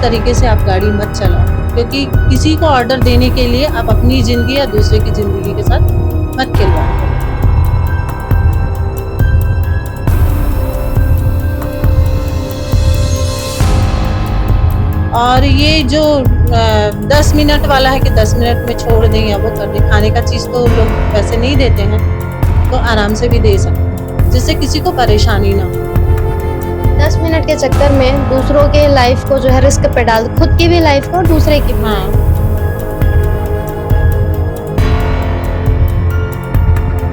तरीके से आप गाड़ी मत चलाओ, क्योंकि किसी को ऑर्डर देने के लिए आप अपनी ज़िंदगी या दूसरे की ज़िंदगी के साथ मत खिलवाड़ करो। और ये जो 10 मिनट वाला है कि 10 मिनट में छोड़ दें या वो कर दें, खाने का चीज़ तो लोग पैसे नहीं देते हैं, तो आराम से भी दे सकते हैं, जिससे किसी को परेशानी ना हो। 10 मिनट के चक्कर में दूसरों के लाइफ को जो है रिस्क पे डाल, खुद की भी लाइफ को और दूसरे की भी। हाँ।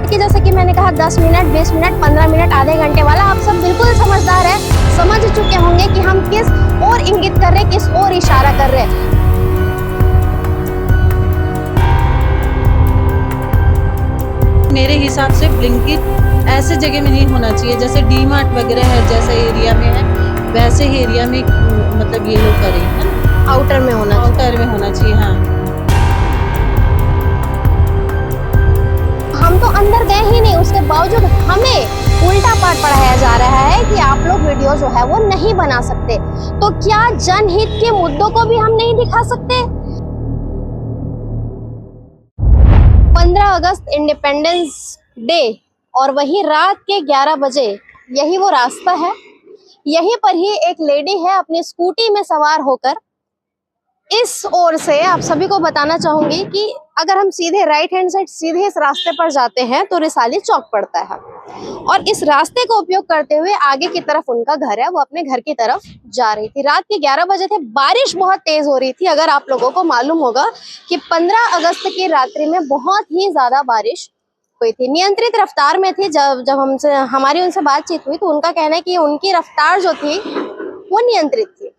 कि जैसे कि मैंने कहा 10 मिनट, 20 मिनट, 15 मिनट, आधे घंटे वाला, आप सब बिल्कुल समझदार है, समझ चुके होंगे कि हम किस और इंगित कर रहे हैं, किस और इशारा कर रहे हैं। मेरे हिसाब से ब्लिंकिट ऐसे जगह में नहीं होना चाहिए, जैसे डी मार्ट वगैरह है, जैसे एरिया में है वैसे ही एरिया में मतलब ये लोग करें, है ना, आउटर में होना चाहिए। आउटर में होना चाहिए। हाँ, हम तो अंदर गए ही नहीं, उसके बावजूद हमें उल्टा पाठ पढ़ाया जा रहा है कि आप लोग वीडियो जो है वो नहीं बना सकते। तो क्या जनहित के मुद्दों को भी हम नहीं दिखा सकते? 15 अगस्त इंडिपेंडेंस डे और वही रात के 11 बजे यही वो रास्ता है। यहीं पर ही एक लेडी है अपनी स्कूटी में सवार होकर। इस ओर से आप सभी को बताना चाहूंगी कि अगर हम सीधे राइट हैंड साइड सीधे इस रास्ते पर जाते हैं तो रिसाली चौक पड़ता है, और इस रास्ते का उपयोग करते हुए आगे की तरफ उनका घर है, वो अपने घर की तरफ जा रही थी। रात के 11 बजे थे, बारिश बहुत तेज हो रही थी। अगर आप लोगों को मालूम होगा कि 15 अगस्त की रात्रि में बहुत ही ज्यादा बारिश हुई थी, नियंत्रित रफ्तार में थी। जब हमारी उनसे बातचीत हुई तो उनका कहना है कि उनकी रफ्तार जो थी वो नियंत्रित थी।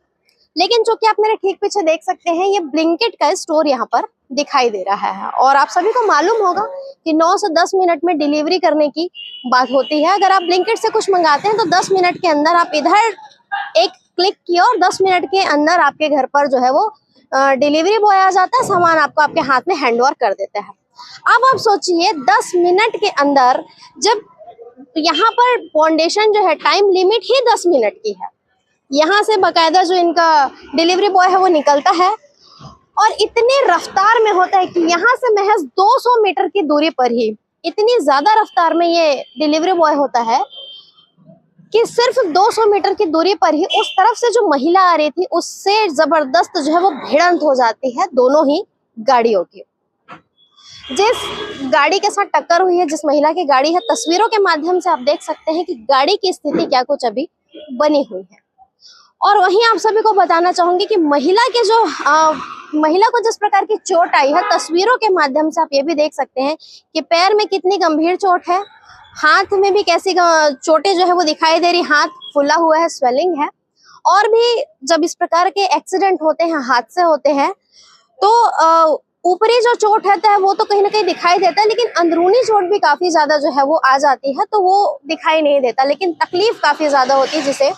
लेकिन जो कि आप मेरे ठीक पीछे देख सकते हैं, ये ब्लिंकिट का स्टोर यहाँ पर दिखाई दे रहा है, और आप सभी को मालूम होगा कि 9 से 10 मिनट में डिलीवरी करने की बात होती है। अगर आप ब्लिंकिट से कुछ मंगाते हैं तो 10 मिनट के अंदर आप इधर एक क्लिक किया और 10 मिनट के अंदर आपके घर पर जो है वो डिलीवरी बॉय आ जाता है, सामान आपको आपके हाथ में हैंड ओवर कर देता है। अब आप सोचिए 10 मिनट के अंदर, जब यहाँ पर फाउंडेशन जो है टाइम लिमिट ही 10 मिनट की है, यहाँ से बकायदा जो इनका डिलीवरी बॉय है वो निकलता है, और इतने रफ्तार में होता है कि यहाँ से महज 200 मीटर की दूरी पर ही इतनी ज्यादा रफ्तार में ये डिलीवरी बॉय होता है कि सिर्फ 200 मीटर की दूरी पर ही उस तरफ से जो महिला आ रही थी उससे जबरदस्त जो है वो भिड़ंत हो जाती है दोनों ही गाड़ियों की। जिस गाड़ी के साथ टक्कर हुई है, जिस महिला की गाड़ी है, तस्वीरों के माध्यम से आप देख सकते हैं कि गाड़ी की स्थिति क्या कुछ अभी बनी हुई है। और वहीं आप सभी को बताना चाहूंगी कि महिला को जिस प्रकार की चोट आई है, तस्वीरों के माध्यम से आप ये भी देख सकते हैं कि पैर में कितनी गंभीर चोट है, हाथ में भी कैसी चोटें जो है वो दिखाई दे रही, हाथ फुला हुआ है, स्वेलिंग है। और भी जब इस प्रकार के एक्सीडेंट होते हैं, हादसे होते हैं, तो ऊपरी जो चोट है वो तो कहीं ना कहीं दिखाई देता है, लेकिन अंदरूनी चोट भी काफी ज्यादा जो है वो आ जाती है, तो वो दिखाई नहीं देता, लेकिन तकलीफ काफी ज्यादा होती है जिसे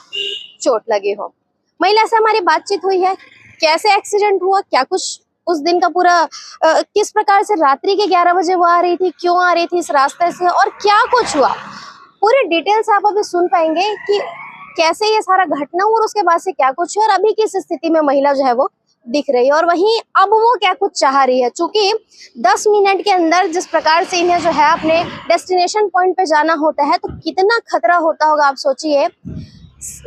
चोट लगी हो। महिला से हमारी बातचीत हुई है, कैसे एक्सीडेंट हुआ, क्या कुछ उस दिन का पूरा किस प्रकार से रात्रि के 11 बजे वो आ रही थी, क्यों आ रही थी इस रास्ते से, और क्या कुछ हुआ, पूरी डिटेल से आप अभी सुन पाएंगे कि कैसे ये सारा घटना हुआ और उसके बाद से क्या कुछ है और अभी किस स्थिति में महिला जो है वो दिख रही है, और वहीं अब वो क्या कुछ चाह रही है। चूंकि 10 मिनट के अंदर जिस प्रकार से इन्हें जो है अपने डेस्टिनेशन पॉइंट पे जाना होता है, तो कितना खतरा होता होगा आप सोचिए।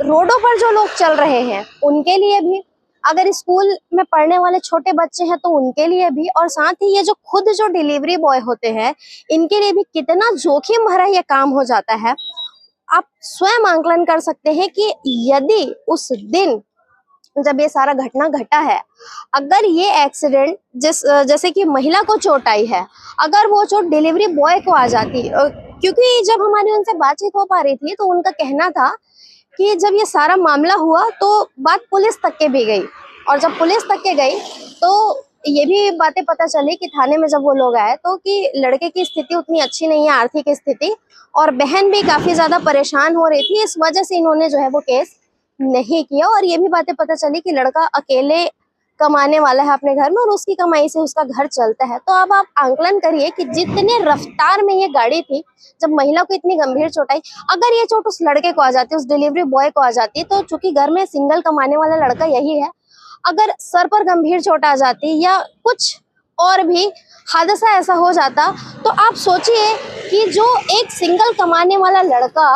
रोडों पर जो लोग चल रहे हैं उनके लिए भी, अगर स्कूल में पढ़ने वाले छोटे बच्चे हैं तो उनके लिए भी, और साथ ही ये जो खुद जो डिलीवरी बॉय होते हैं इनके लिए भी कितना जोखिम भरा ये काम हो जाता है। आप स्वयं आंकलन कर सकते हैं कि यदि उस दिन जब ये सारा घटना घटा है, अगर ये एक्सीडेंट जैसे कि महिला को चोट आई है, अगर वो चोट डिलीवरी बॉय को आ जाती, क्योंकि जब हमारी उनसे बातचीत हो पा रही थी तो उनका कहना था कि जब ये सारा मामला हुआ तो बात पुलिस तक के भी गई, और जब पुलिस तक के गई तो ये भी बातें पता चली कि थाने में जब वो लोग आए तो कि लड़के की स्थिति उतनी अच्छी नहीं है, आर्थिक स्थिति, और बहन भी काफी ज्यादा परेशान हो रही थी, इस वजह से इन्होंने जो है वो केस नहीं किया। और ये भी बातें पता चली कि लड़का अकेले कमाने वाला है अपने घर में और उसकी कमाई से उसका घर चलता है। तो अब आप आंकलन करिए कि जितने रफ्तार में ये गाड़ी थी, जब महिला को इतनी गंभीर चोट आई, अगर ये चोट उस लड़के को आ जाती, उस डिलीवरी बॉय को आ जाती, तो चूंकि घर में सिंगल कमाने वाला लड़का यही है, अगर सर पर गंभीर चोट आ जाती या कुछ और भी हादसा ऐसा हो जाता, तो आप सोचिए कि जो एक सिंगल कमाने वाला लड़का,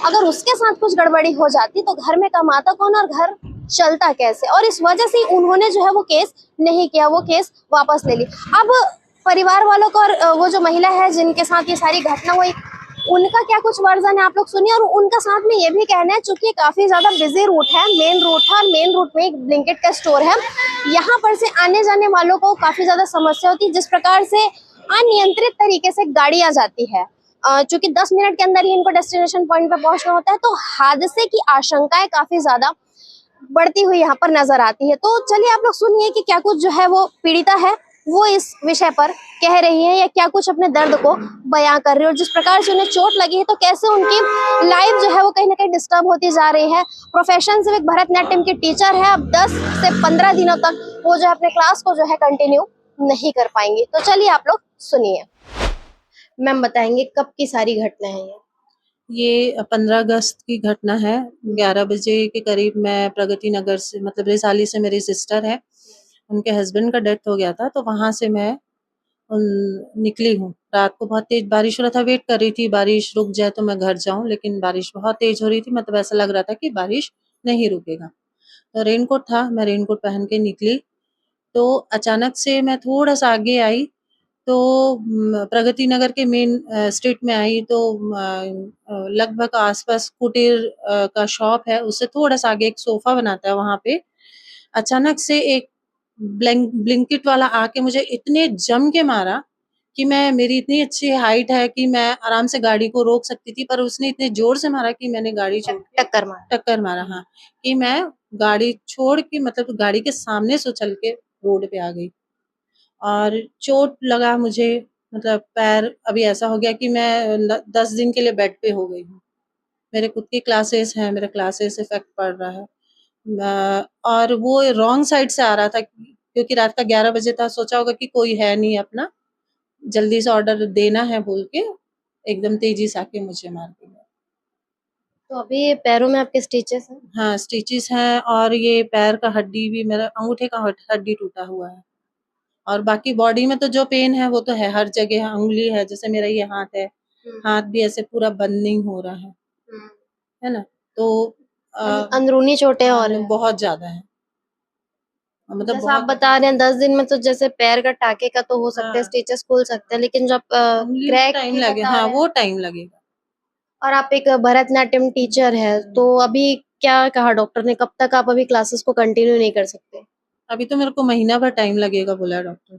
अगर उसके साथ कुछ गड़बड़ी हो जाती तो घर में कमाता कौन और घर चलता कैसे। और इस वजह से उन्होंने जो है वो केस नहीं किया, वो केस वापस ले ली। अब परिवार वालों को और वो जो महिला है जिनके साथ ये सारी घटना हुई, उनका क्या कुछ वर्जन है आप लोग सुनिए। और उनका साथ में ये भी कहना है, चूंकि काफी ज्यादा बिजी रूट है, मेन रूट है, और मेन रूट में एक ब्लिंकिट का स्टोर है, यहाँ पर से आने जाने वालों को काफी ज्यादा समस्या होती है। जिस प्रकार से अनियंत्रित तरीके से गाड़ी आ जाती है, चूंकि 10 मिनट के अंदर ही इनको डेस्टिनेशन पॉइंट पे पहुंचना होता है, तो हादसे की आशंकाएं काफी ज्यादा बढ़ती हुई यहाँ पर नजर आती है। तो चलिए आप लोग सुनिए कि क्या कुछ जो है वो पीड़िता है वो इस विषय पर कह रही है, या क्या कुछ अपने दर्द को बयां कर रही है, और जिस प्रकार से उन्हें चोट लगी है तो कैसे उनकी लाइफ जो है वो कहीं ना कहीं डिस्टर्ब होती जा रही है। प्रोफेशन से एक भरतनाट्यम की टीचर है, अब 10 से 15 दिनों तक वो जो है अपने क्लास को जो है कंटिन्यू नहीं कर पाएंगी। तो चलिए आप लोग सुनिए। मैम बताएंगे कब की सारी घटना है ये 15 अगस्त की घटना है। 11 बजे के करीब मैं प्रगति नगर से, मतलब रिसाली से मेरी सिस्टर है, उनके हस्बैंड का डेथ हो गया था, तो वहां से मैं निकली हूँ। रात को बहुत तेज बारिश हो रहा था, वेट कर रही थी बारिश रुक जाए तो मैं घर जाऊं, लेकिन बारिश बहुत तेज हो रही थी, मतलब ऐसा लग रहा था कि बारिश नहीं रुकेगा। तो रेनकोट था, मैं रेनकोट पहन के निकली, तो अचानक से मैं थोड़ा सा आगे आई, तो प्रगति नगर के मेन स्ट्रीट में आई, तो लगभग आसपास कुटीर का शॉप है, उससे थोड़ा सा आगे एक सोफा बनाता है, वहां पे अचानक से एक ब्लिंकिट वाला आके मुझे इतने जम के मारा कि मेरी इतनी अच्छी हाइट है कि मैं आराम से गाड़ी को रोक सकती थी, पर उसने इतने जोर से मारा कि मैंने गाड़ी छोड़ के टक्कर मारा। हाँ, कि मैं गाड़ी छोड़ के, मतलब गाड़ी के सामने से उछल के रोड पे आ गई, और चोट लगा मुझे, मतलब पैर अभी ऐसा हो गया कि मैं 10 दिन के लिए बेड पे हो गई हूँ। मेरे खुद की क्लासेस हैं, मेरे क्लासेस इफेक्ट पड़ रहा है। और वो रॉन्ग साइड से आ रहा था, क्योंकि रात का 11 बजे था, सोचा होगा कि कोई है नहीं, अपना जल्दी से ऑर्डर देना है बोल के एकदम तेजी से आके मुझे मार दिया। तो अभी पैरों में आपके स्टिचेस हैं? हाँ, स्टिचेस हैं, और ये पैर का हड्डी भी, मेरा अंगूठे का हड्डी टूटा हुआ है, और बाकी बॉडी में तो जो पेन है वो तो है, हर जगह है, उंगली है, जैसे मेरा ये हाथ है, हाथ भी ऐसे पूरा बंदिंग हो रहा है ना। तो अंदरूनी चोटें और हैं। बहुत ज्यादा है, मतलब जैसा आप बता रहे हैं 10 दिन में, तो जैसे पैर का टाके का तो हो सकता है, स्टिचेस खुल सकते हैं, लेकिन जब क्रैक टाइम लगे, हाँ वो टाइम लगेगा। और आप एक भरतनाट्यम टीचर है, तो अभी क्या कहा डॉक्टर ने, कब तक आप अभी क्लासेस को कंटिन्यू नहीं कर सकते? अभी तो मेरे को महीना भर टाइम लगेगा बोला डॉक्टर।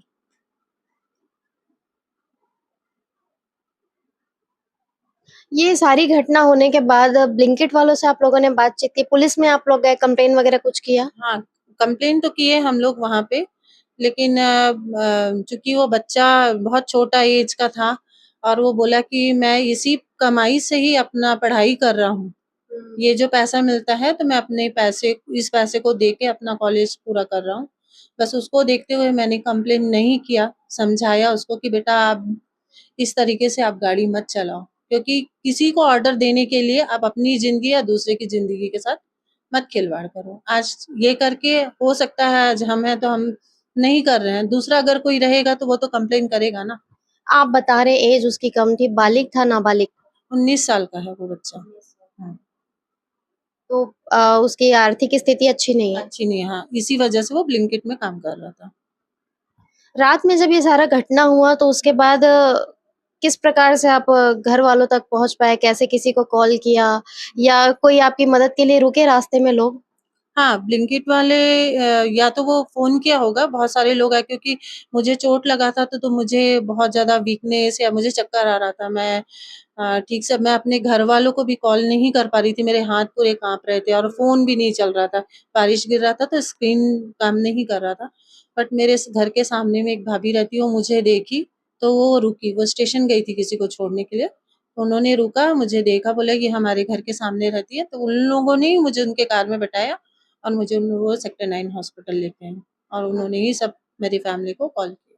ये सारी घटना होने के बाद ब्लिंकिट वालों से आप लोगों ने बातचीत की, पुलिस में आप लोग गए, कंप्लेन वगैरह कुछ किया? हाँ, कंप्लेन तो किए हम लोग वहां पे, लेकिन चूंकि वो बच्चा बहुत छोटा एज का था, और वो बोला कि मैं इसी कमाई से ही अपना पढ़ाई कर रहा हूँ, ये जो पैसा मिलता है तो मैं अपने पैसे, इस पैसे को दे के अपना कॉलेज पूरा कर रहा हूँ। बस उसको देखते हुए मैंने कंप्लेन नहीं किया, समझाया उसको कि बेटा आप इस तरीके से आप गाड़ी मत चलाओ, क्योंकि किसी को ऑर्डर देने के लिए आप अपनी जिंदगी या दूसरे की जिंदगी के साथ मत खिलवाड़ करो। आज ये करके हो सकता है आज हम हैं तो हम नहीं कर रहे हैं, दूसरा अगर कोई रहेगा तो वो तो कंप्लेन करेगा ना। आप बता रहे एज उसकी कम थी, बालिग था नाबालिग? 19 साल का है वो बच्चा। तो उसकी आर्थिक स्थिति अच्छी नहीं है? अच्छी नहीं है, हाँ, इसी वजह से वो ब्लिंकिट में काम कर रहा था। रात में जब ये सारा घटना हुआ तो उसके बाद किस प्रकार से आप घर वालों तक पहुंच पाए, कैसे किसी को कॉल किया, या कोई आपकी मदद के लिए रुके रास्ते में लोग? हाँ, ब्लिंकिट वाले या तो वो फ़ोन किया होगा, बहुत सारे लोग आए, क्योंकि मुझे चोट लगा था तो मुझे बहुत ज़्यादा वीकनेस या मुझे चक्कर आ रहा था। मैं ठीक से मैं अपने घर वालों को भी कॉल नहीं कर पा रही थी, मेरे हाथ पूरे काँप रहे थे और फ़ोन भी नहीं चल रहा था। बारिश गिर रहा था तो स्क्रीन काम नहीं कर रहा था। बट मेरे घर के सामने में एक भाभी रहती है, वो मुझे देखी, तो वो रुकी, वो स्टेशन गई थी किसी को छोड़ने के लिए। उन्होंने रुका, मुझे देखा, बोला ये हमारे घर के सामने रहती है, तो उन लोगों ने ही मुझे उनके कार में बैठाया और मुझे वो सेक्टर 9 हॉस्पिटल लेके आए, और उन्होंने ही सब मेरी फैमिली को कॉल किया।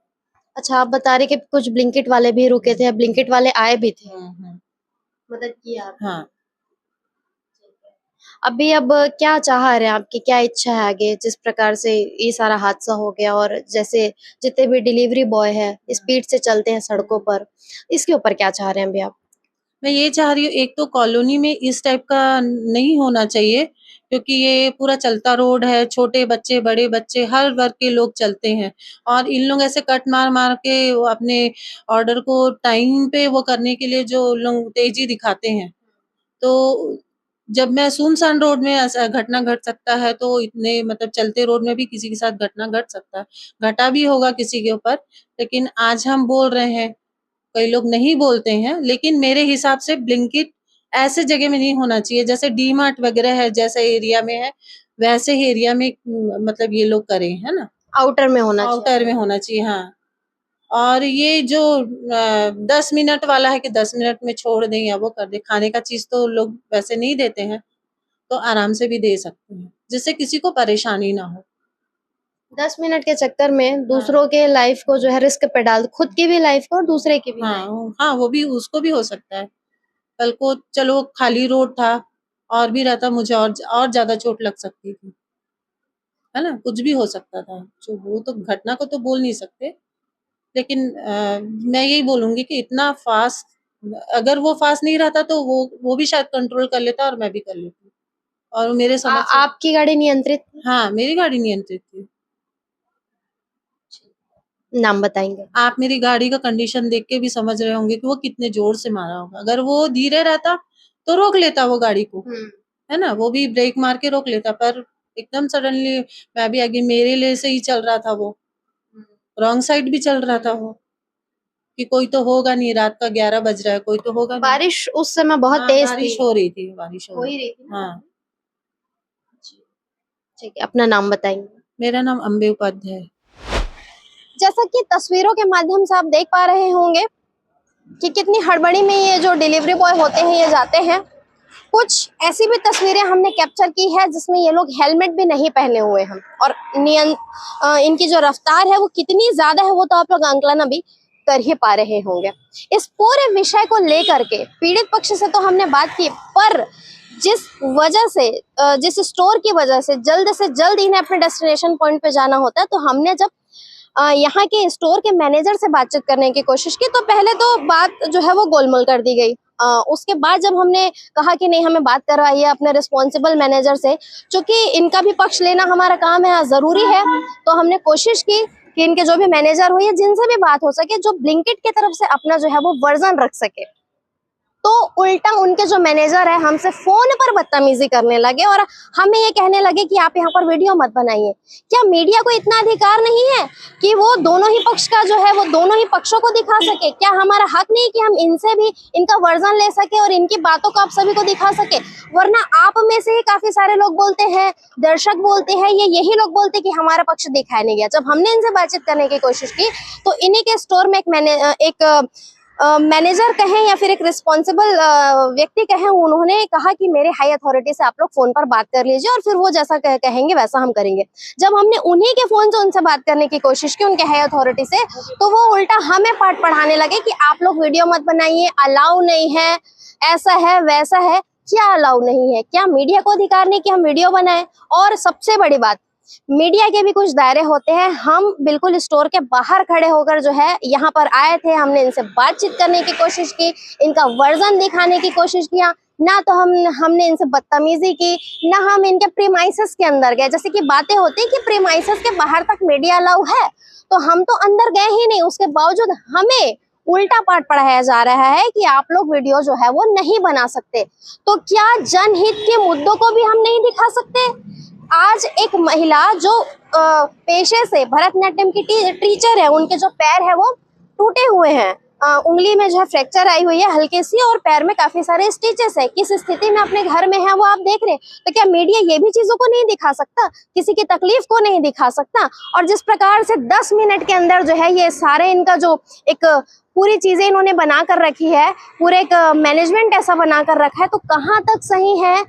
अच्छा, आप बता रहे कि कुछ ब्लिंकिट वाले भी रुके थे, ब्लिंकिट वाले आए भी थे, मदद की आप? हाँ। अभी अब क्या चाह रहे हैं, आपकी क्या इच्छा है आगे, जिस प्रकार से ये सारा हादसा हो गया और जैसे जितने भी डिलीवरी बॉय है स्पीड से चलते हैं सड़कों पर, इसके ऊपर क्या चाह रहे हैं अभी आप? मैं ये चाह रही हूँ, एक तो कॉलोनी में इस टाइप का नहीं होना चाहिए, क्योंकि ये पूरा चलता रोड है, छोटे बच्चे, बड़े बच्चे, हर वर्ग के लोग चलते हैं और इन लोग ऐसे कट मार के वो अपने ऑर्डर को टाइम पे वो करने के लिए जो लोग तेजी दिखाते हैं, तो जब मैं सुनसान रोड में ऐसा घटना घट सकता है, तो इतने मतलब चलते रोड में भी किसी के साथ घटना घट सकता है, घटा भी होगा किसी के ऊपर। लेकिन आज हम बोल रहे हैं, कई लोग नहीं बोलते हैं, लेकिन मेरे हिसाब से ब्लिंकिट ऐसे जगह में नहीं होना चाहिए, जैसे डी मार्ट वगैरह है, जैसे एरिया में है, वैसे ही एरिया में मतलब ये लोग करें, है ना? आउटर में होना चाहिए। आउटर में होना चाहिए, हाँ। और ये जो 10 मिनट वाला है कि 10 मिनट में छोड़ दें या वो कर दें, खाने का चीज़ तो लोग वैसे नहीं देते हैं, तो आराम से भी दे सकते हैं, जिससे किसी को परेशानी ना हो। 10 मिनट के चक्कर में हाँ। दूसरों के लाइफ को जो है रिस्क पे डाल, खुद की भी लाइफ को और दूसरे की भी लाइफ। हाँ, हाँ, वो भी उसको भी हो सकता है। कल को चलो खाली रोड था और भी रहता, मुझे और ज़्यादा चोट लग सकती थी, है ना? कुछ भी हो सकता था। जो वो तो घटना को तो बोल नहीं सकते, लेकिन मैं यही बोलूँगी कि इतना फ़ास्ट, अगर वो फ़ास्ट नहीं रहता तो वो भी शायद कंट्रोल कर लेता और मैं भी कर लेती। और मेरे समझ से आपकी गाड़ी नियंत्रित थी? हाँ, मेरी गाड़ी नियंत्रित थी। नाम बताएंगे? आप मेरी गाड़ी का कंडीशन देख के भी समझ रहे होंगे कि वो कितने ज़ोर से मारा होगा। अगर वो धीरे रहता तो रोक लेता वो गाड़ी को, है ना? वो भी ब्रेक मार के रोक लेता, पर एकदम सडनली मैं भी आगे, मेरे लिए से ही चल रहा था वो, रॉन्ग साइड भी चल रहा था वो, कि कोई तो होगा नहीं, रात का 11 बज रहा है, कोई तो होगा नहीं। बारिश उस समय बहुत हाँ, तेज बारिश थी। हो रही थी, बारिश हो हो ही रही रही थी। थी ना? हाँ, ठीक है, अपना नाम बताएंगे? मेरा नाम अम्बे उपाध्याय है। जैसा कि तस्वीरों के माध्यम से आप देख पा रहे होंगे कि कितनी हड़बड़ी में ये जो डिलीवरी बॉय होते हैं ये जाते हैं। कुछ ऐसी भी तस्वीरें हमने कैप्चर की है जिसमें ये लोग हेलमेट भी नहीं पहने हुए हैं और इनकी जो रफ्तार है वो कितनी ज्यादा है वो तो आप लोग आंकलन अभी कर ही पा रहे होंगे। इस पूरे विषय को लेकर के पीड़ित पक्ष से तो हमने बात की, पर जिस वजह से जिस स्टोर की वजह से जल्द इन्हें अपने डेस्टिनेशन पॉइंट पे जाना होता है, तो हमने जब यहाँ के स्टोर के मैनेजर से बातचीत करने की कोशिश की तो पहले तो बात जो है वो गोलमोल कर दी गई। उसके बाद जब हमने कहा कि नहीं, हमें बात करवाइए अपने रिस्पॉन्सिबल मैनेजर से, क्योंकि इनका भी पक्ष लेना हमारा काम है, जरूरी है, तो हमने कोशिश की कि इनके जो भी मैनेजर हो या जिनसे भी बात हो सके, जो ब्लिंकिट की तरफ से अपना जो है वो वर्जन रख सके, तो उल्टा उनके जो मैनेजर है हमसे फोन पर बदतमीजी करने लगे और हमें ये कहने लगे कि आप यहाँ पर वीडियो मत बनाइए। क्या मीडिया को इतना अधिकार नहीं है कि वो दोनों ही पक्ष का जो है वो दोनों ही पक्षों को दिखा सके? क्या हमारा हक नहीं कि हम इनसे भी इनका वर्जन ले सके और इनकी बातों को आप सभी को दिखा सके? वरना आप में से ही काफी सारे लोग बोलते हैं, दर्शक बोलते हैं, ये यही लोग बोलते हैं कि हमारा पक्ष दिखाया नहीं गया। जब हमने इनसे बातचीत करने की कोशिश की तो इन्हीं के स्टोर में एक मैनेजर कहें या फिर एक रिस्पॉन्सिबल व्यक्ति कहें, उन्होंने कहा कि मेरे हाई अथॉरिटी से आप लोग फोन पर बात कर लीजिए और फिर वो जैसा कहेंगे वैसा हम करेंगे। जब हमने उन्हीं के फोन से उनसे बात करने की कोशिश की, उनके हाई अथॉरिटी से, तो वो उल्टा हमें पाठ पढ़ाने लगे कि आप लोग वीडियो मत बनाइए, अलाउ नहीं है, ऐसा है वैसा है। क्या अलाउ नहीं है? क्या मीडिया को अधिकार नहीं कि हम वीडियो बनाएं? और सबसे बड़ी बात, मीडिया के भी कुछ दायरे होते हैं। हम बिल्कुल स्टोर के बाहर खड़े होकर जो है यहाँ पर आए थे, हमने इनसे बातचीत करने की कोशिश की, इनका वर्जन दिखाने की कोशिश किया, ना तो हमने इनसे बदतमीजी की, ना हम इनके प्रीमाइसेस के अंदर गए। जैसे कि बातें होती कि प्रीमाइसेस के बाहर तक मीडिया अलाउ है, तो हम तो अंदर गए ही नहीं। उसके बावजूद हमें उल्टा पाठ पढ़ाया जा रहा है कि आप लोग वीडियो जो है वो नहीं बना सकते। तो क्या जनहित के मुद्दों को भी हम नहीं दिखा सकते? आज एक महिला जो पेशे से भरतनाट्यम की टीचर है, उनके जो पैर है वो टूटे हुए हैं, उंगली में जो है फ्रैक्चर आई हुई है हल्की सी और पैर में काफी सारे स्टिचेस है, किस स्थिति में अपने घर में है वो आप देख रहे हैं। तो क्या मीडिया ये भी चीजों को नहीं दिखा सकता? किसी की तकलीफ को नहीं दिखा सकता? और जिस प्रकार से 10 मिनट के अंदर जो है ये सारे इनका जो एक पूरी चीजें इन्होंने बना कर रखी है, पूरे एक मैनेजमेंट ऐसा बना कर रखा है, तो कहाँ तक सही है?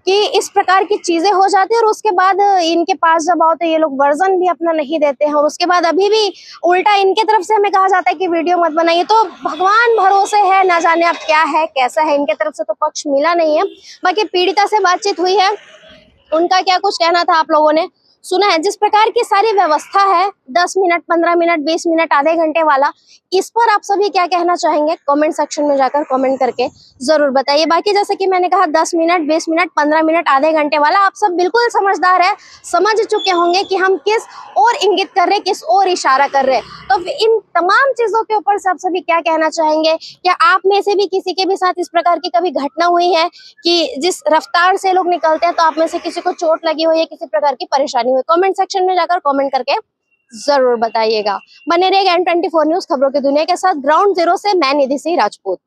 कि इस प्रकार की चीजें हो जाती है और उसके बाद इनके पास जब आओ तो ये लोग वर्जन भी अपना नहीं देते हैं, और उसके बाद अभी भी उल्टा इनके तरफ से हमें कहा जाता है कि वीडियो मत बनाइए। तो भगवान भरोसे है, ना जाने अब क्या है कैसा है, इनके तरफ से तो पक्ष मिला नहीं है। बाकी पीड़िता से बातचीत हुई है, उनका क्या कुछ कहना था आप लोगों ने सुना है। जिस प्रकार की सारी व्यवस्था है 10 मिनट 15 मिनट 20 मिनट आधे घंटे वाला, इस पर आप सभी क्या कहना चाहेंगे कमेंट सेक्शन में जाकर कमेंट करके जरूर बताइए। बाकी जैसे कि मैंने कहा 10 मिनट 20 मिनट 15 मिनट आधे घंटे वाला, आप सब बिल्कुल समझदार है, समझ चुके होंगे कि हम किस और इंगित कर रहे, किस और इशारा कर रहे। तो इन तमाम चीजों के ऊपर से आप सभी क्या कहना चाहेंगे? क्या आप में से भी किसी के भी साथ इस प्रकार की कभी घटना हुई है कि जिस रफ्तार से लोग निकलते हैं तो आप में से किसी को चोट लगी हुई है, किसी प्रकार की परेशानी हुई? कमेंट सेक्शन में जाकर कमेंट करके जरूर बताइएगा। बने रहिएगा N24 न्यूज खबरों की दुनिया के साथ। ग्राउंड जीरो से मैं निधि सिंह राजपूत।